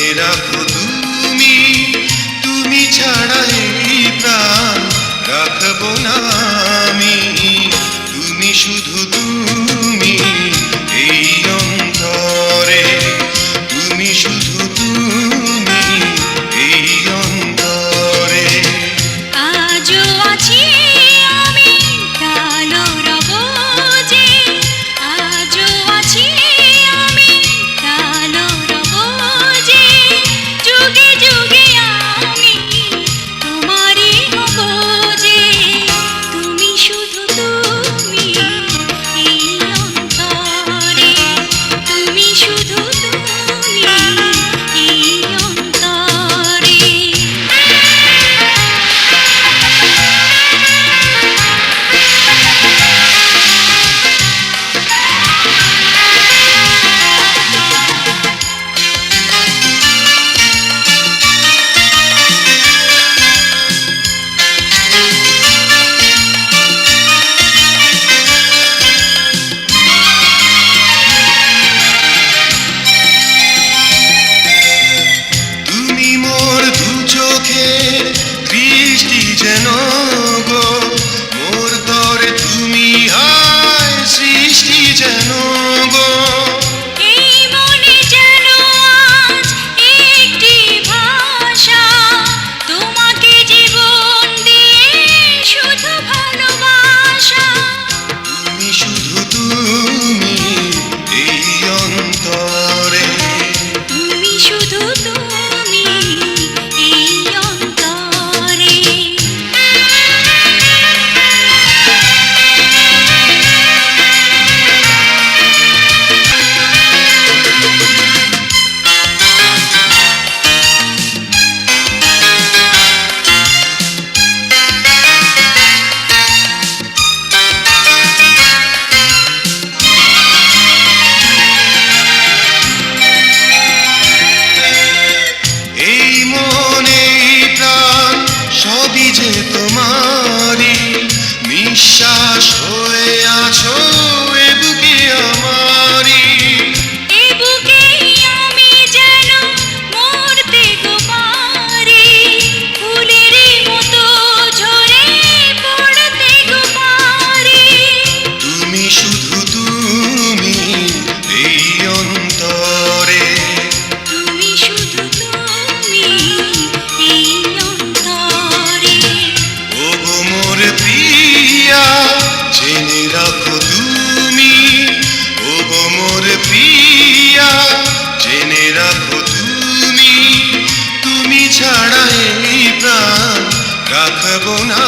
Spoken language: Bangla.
জেনে রাখো তুমি, তুমি ছাড়া এই প্রাণ রাখবো না আমি। তুমি শুধু তুমি এই অন্তরে, তুমি শুধু তুমি এই অন্তরে। আজও আছি আমি, কালো রব যে, আজও আছি আমি, কালো রব যে, যুগে যুগে আমি তোমারই হব যে। তুমি শুধু তুমি এই অন্তরে, তুমি শুধু তুমি এই অন্তরে। তুমি মোর দু চোখের দৃষ্টি যেন গো, মোর তরে তুমি হয় সৃষ্টি যেন গো। এই মনে যেন আজ একটি ভাষা, তোমাকে জীবন দিয়ে শুধু ভালোবাসা। তুমি শুধু তুমি এই অন্তরে, তুমি শুধু তুমি এই অন্তরে। এই মন এই প্রাণ সবই যে তোমারই, নিঃশ্বাস হয়ে আছো এ বুকে আমারই। এই বুকেই আমি যেন মরতে গো পারি, ফুলেরই মতো ঝরে পড়তে গো পারি। তুমি শুধু তুমি এই অন্তরে, তুমি শুধু তুমি এই অন্তরে। ওগো মোর প্রিয়া জেনে রাখো তুমি, ওগো মোর প্রিয়া জেনে রাখো তুমি, তুমি ছাড়া এই প্রাণ রাখবো না